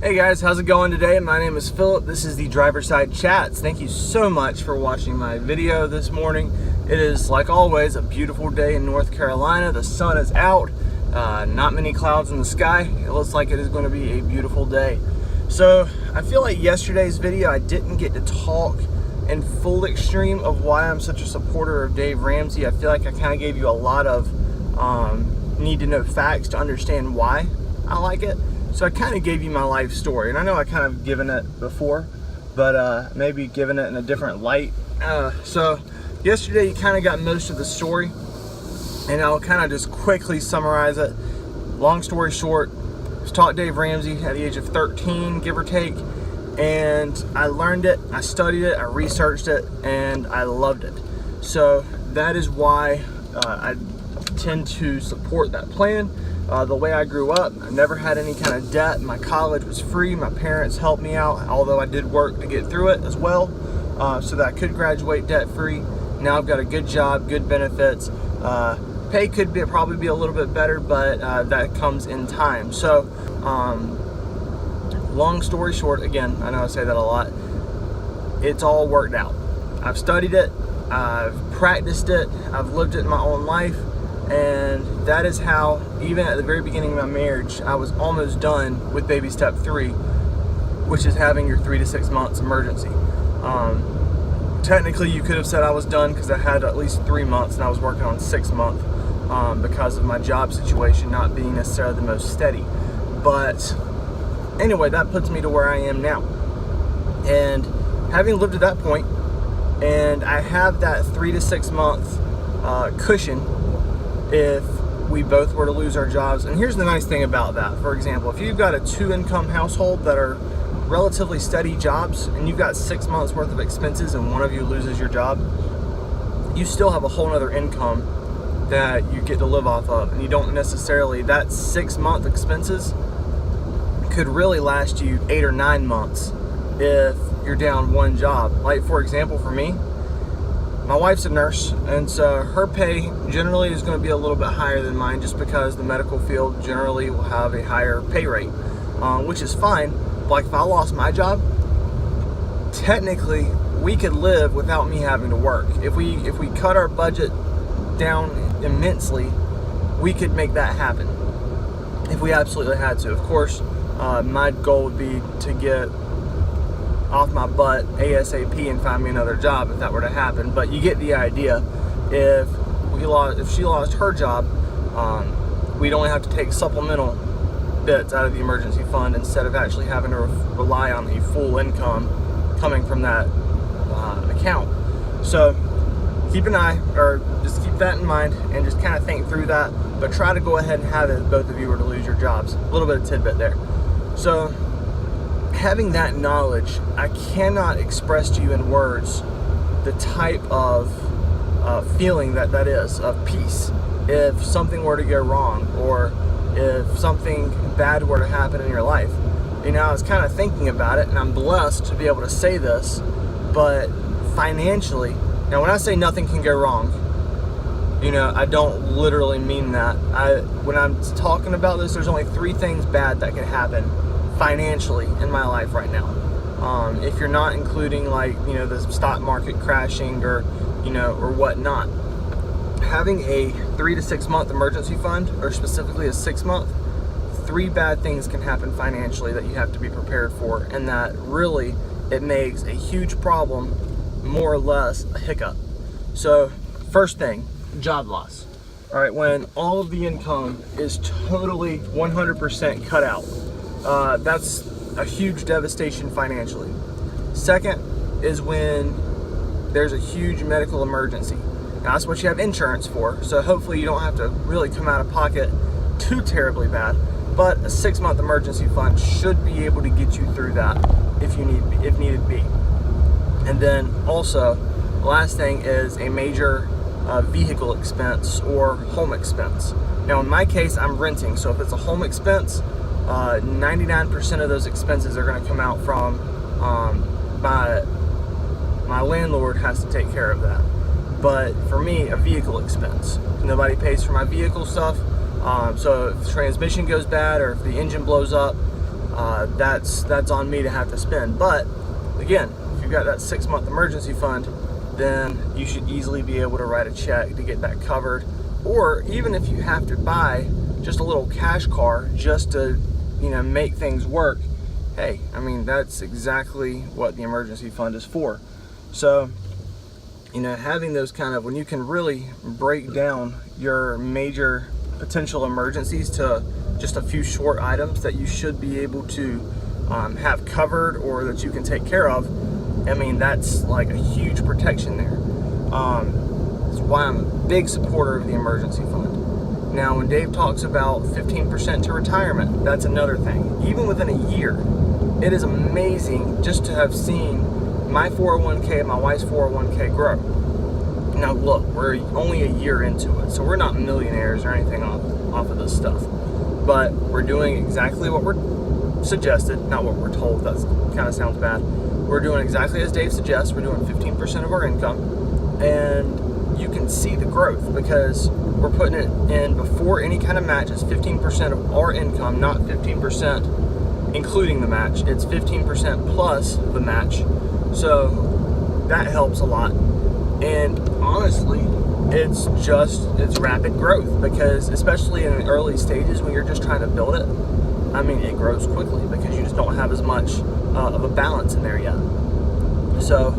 Hey guys, how's it going today? My name is Philip. This is the Driver Side Chats. Thank you so much for watching my video this morning. It is, like always, a beautiful day in North Carolina. The sun is out, not many clouds in the sky. It looks like it is going to be a beautiful day. So I feel like yesterday's video I didn't get to talk in full extreme of why I'm such a supporter of Dave Ramsey. I feel like I kind of gave you a lot of need to know facts to understand why I like it. So I kind of gave you my life story, and I know I kind of given it before, but maybe given it in a different light. So yesterday you kind of got most of the story, and I'll kind of just quickly summarize it. Long story short, I was taught Dave Ramsey at the age of 13, give or take, and I learned it, I studied it, I researched it, and I loved it. So that is why I tend to support that plan. The way I grew up, I never had any kind of debt. My college was free. My parents helped me out, although I did work to get through it as well, so that I could graduate debt-free. Now I've got a good job, good benefits. Pay could probably be a little bit better, but that comes in time. So, long story short, again, I know I say that a lot, it's all worked out. I've studied it, I've practiced it, I've lived it in my own life. And that is how, even at the very beginning of my marriage, I was almost done with baby step 3, which is having your 3 to 6 months emergency. Technically, you could have said I was done because I had at least 3 months and I was working on 6 months because of my job situation not being necessarily the most steady. But anyway, that puts me to where I am now. And having lived at that point, and I have that 3 to 6 month cushion if we both were to lose our jobs. And here's the nice thing about that. For example, if you've got a 2-income household that are relatively steady jobs and you've got 6 months worth of expenses and one of you loses your job, you still have a whole other income that you get to live off of. And you don't necessarily, that 6-month expenses could really last you 8 or 9 months if you're down one job. Like, for example, for me, my wife's a nurse, and so her pay generally is going to be a little bit higher than mine just because the medical field generally will have a higher pay rate, which is fine. Like, if I lost my job, technically we could live without me having to work. If we cut our budget down immensely, we could make that happen if we absolutely had to. Of course, my goal would be to get off my butt ASAP and find me another job if that were to happen. But you get the idea. If she lost her job, we'd only have to take supplemental bits out of the emergency fund instead of actually having to rely on the full income coming from that account. So keep an eye, or just keep that in mind and just kind of think through that, but try to go ahead and have it if both of you were to lose your jobs. A little bit of tidbit there. So having that knowledge, I cannot express to you in words the type of feeling that is, of peace. If something were to go wrong, or if something bad were to happen in your life. You know, I was kind of thinking about it, and I'm blessed to be able to say this, but financially, now when I say nothing can go wrong, you know, I don't literally mean that. When I'm talking about this, there's only 3 things bad that can happen financially in my life right now. If you're not including, like, you know, the stock market crashing or, you know, or whatnot. Having a 3 to 6 month emergency fund, or specifically a 6 month, 3 bad things can happen financially that you have to be prepared for, and that really, it makes a huge problem more or less a hiccup. So first thing, job loss. All right, when all of the income is totally 100% cut out, that's a huge devastation financially. Second is when there's a huge medical emergency. Now, that's what you have insurance for, so hopefully you don't have to really come out of pocket too terribly bad, but a 6-month emergency fund should be able to get you through that if needed be. And then also, the last thing is a major vehicle expense or home expense. Now, in my case, I'm renting, so if it's a home expense, 99% of those expenses are going to come out from my landlord has to take care of that. But for me, a vehicle expense. Nobody pays for my vehicle stuff. So if the transmission goes bad or if the engine blows up, that's on me to have to spend. But again, if you've got that 6-month emergency fund, then you should easily be able to write a check to get that covered. Or even if you have to buy just a little cash car just to, make things work, hey, I mean, that's exactly what the emergency fund is for. So, having those kind of, when you can really break down your major potential emergencies to just a few short items that you should be able to have covered or that you can take care of, I mean, that's like a huge protection there. That's why I'm a big supporter of the emergency fund. Now, when Dave talks about 15% to retirement, that's another thing. Even within a year, it is amazing just to have seen my 401k and my wife's 401k grow. Now look, we're only a year into it, so we're not millionaires or anything off of this stuff. But we're doing exactly what we're suggested, not what we're told. That kind of sounds bad. We're doing exactly as Dave suggests. We're doing 15% of our income, and you can see the growth because we're putting it in before any kind of match. It's 15% of our income, not 15% including the match. It's 15% plus the match. So that helps a lot. And honestly, it's rapid growth because especially in the early stages when you're just trying to build it, I mean, it grows quickly because you just don't have as much of a balance in there yet. So,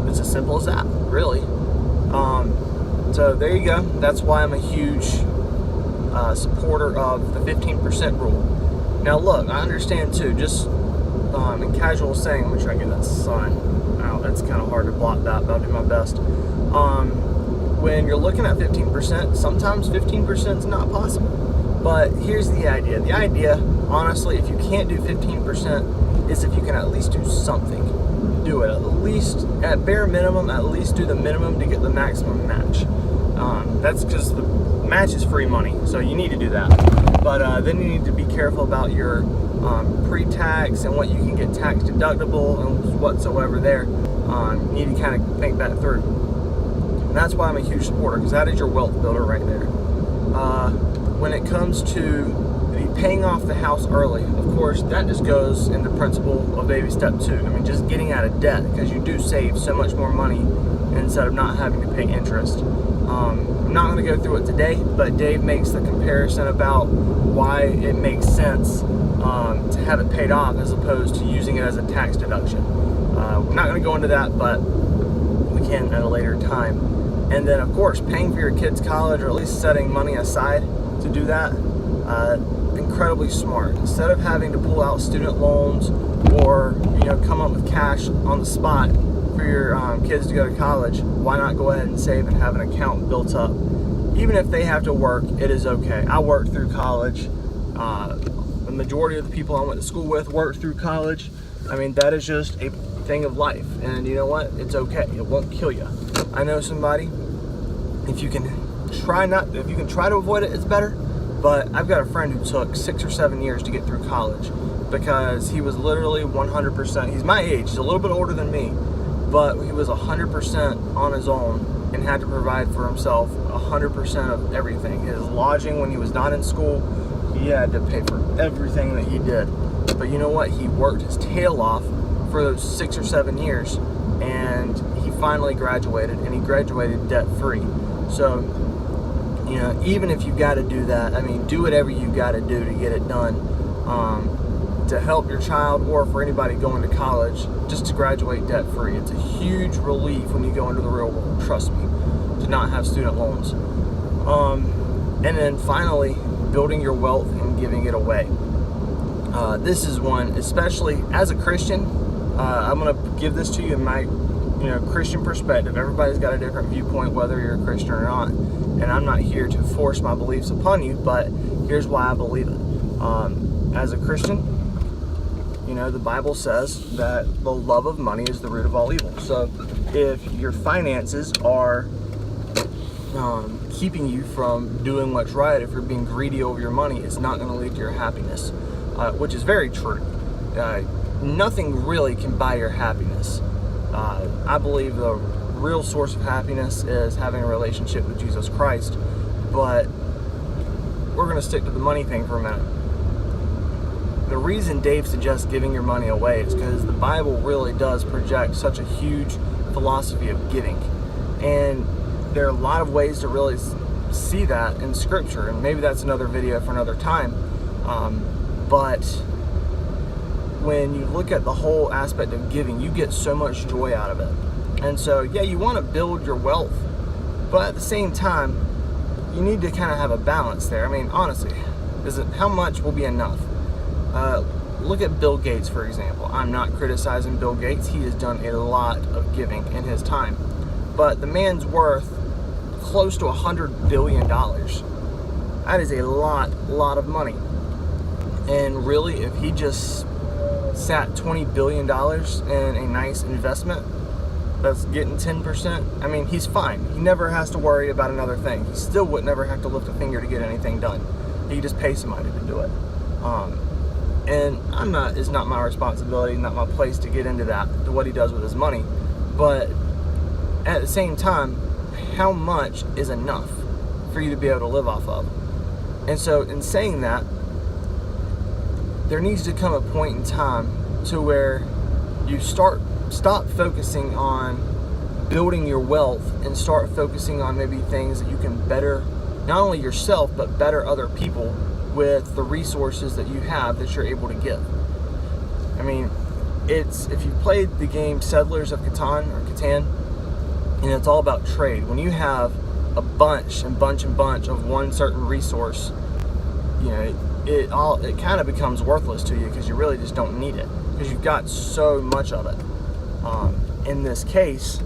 it's as simple as that, really. So there you go. That's why I'm a huge supporter of the 15% rule. Now look, I understand too, just in casual saying, I'm going to try to get that sign out. It's kind of hard to block that, but I'll do my best. When you're looking at 15%, sometimes 15% is not possible. But here's the idea. The idea, honestly, if you can't do 15%, is if you can at least do something. Do it. At least, at bare minimum, at least do the minimum to get the maximum match. That's because the match is free money, so you need to do that. But then you need to be careful about your pre-tax and what you can get tax deductible and whatsoever there. You need to kind of think that through. And that's why I'm a huge supporter, because that is your wealth builder right there. When it comes to paying off the house early, of course, that just goes in the principle of baby step 2. I mean, just getting out of debt, because you do save so much more money instead of not having to pay interest. I'm not going to go through it today, but Dave makes the comparison about why it makes sense to have it paid off as opposed to using it as a tax deduction. We're not going to go into that, but we can at a later time. And then, of course, paying for your kids' college, or at least setting money aside to do that, incredibly smart. Instead of having to pull out student loans or come up with cash on the spot for your kids to go to college, why not go ahead and save and have an account built up? Even if they have to work, it is okay. I worked through college. The majority of the people I went to school with worked through college. I mean, that is just a thing of life, and you know what? It's okay. It won't kill you. I know somebody. If you can try to avoid it, it's better. But I've got a friend who took 6 or 7 years to get through college because he was literally 100%. He's my age. He's a little bit older than me, but he was 100% on his own and had to provide for himself 100% of everything. His lodging when he was not in school, he had to pay for everything that he did. But you know what? He worked his tail off for those 6 or 7 years, and he finally graduated, and he graduated debt-free. So, even if you got to do that, I mean, do whatever you got to do to get it done to help your child, or for anybody going to college, just to graduate debt-free. It's a huge relief when you go into the real world, trust me, to not have student loans. And then finally, building your wealth and giving it away. This is one, especially as a Christian, I'm going to give this to you in my Christian perspective. Everybody's got a different viewpoint, whether you're a Christian or not. And I'm not here to force my beliefs upon you, but here's why I believe it. As a Christian, the Bible says that the love of money is the root of all evil. So if your finances are keeping you from doing what's right, if you're being greedy over your money, it's not going to lead to your happiness, which is very true. Nothing really can buy your happiness. I believe the real source of happiness is having a relationship with Jesus Christ, but we're going to stick to the money thing for a minute. The reason Dave suggests giving your money away is because the Bible really does project such a huge philosophy of giving. And there are a lot of ways to really see that in Scripture, and maybe that's another video for another time. But when you look at the whole aspect of giving, you get so much joy out of it. And so, yeah, you want to build your wealth, but at the same time, you need to kind of have a balance there. I mean, honestly, how much will be enough? Look at Bill Gates, for example. I'm not criticizing Bill Gates. He has done a lot of giving in his time. But the man's worth close to $100 billion. That is a lot of money. And really, if he just sat $20 billion in a nice investment that's getting 10%, I mean, he's fine. He never has to worry about another thing. He still would never have to lift a finger to get anything done. He could just pay somebody to do it. And it's not my responsibility, not my place to get into to what he does with his money. But at the same time, how much is enough for you to be able to live off of? And so in saying that, there needs to come a point in time to where you stop focusing on building your wealth and start focusing on maybe things that you can better not only yourself but better other people with the resources that you have that you're able to give. I mean, if you played the game Settlers of Catan, and it's all about trade. When you have a bunch of one certain resource, you know, it kind of becomes worthless to you because you really just don't need it because you've got so much of it. In this case,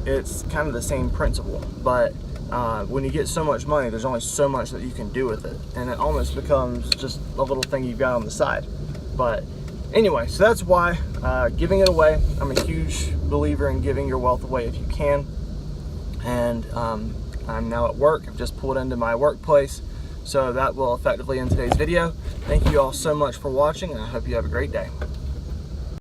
it's kind of the same principle, but when you get so much money, there's only so much that you can do with it, and it almost becomes just a little thing you've got on the side. But anyway, so that's why giving it away. I'm a huge believer in giving your wealth away if you can. And I'm now at work. I've just pulled into my workplace, so that will effectively end today's video. Thank you all so much for watching, and I hope you have a great day.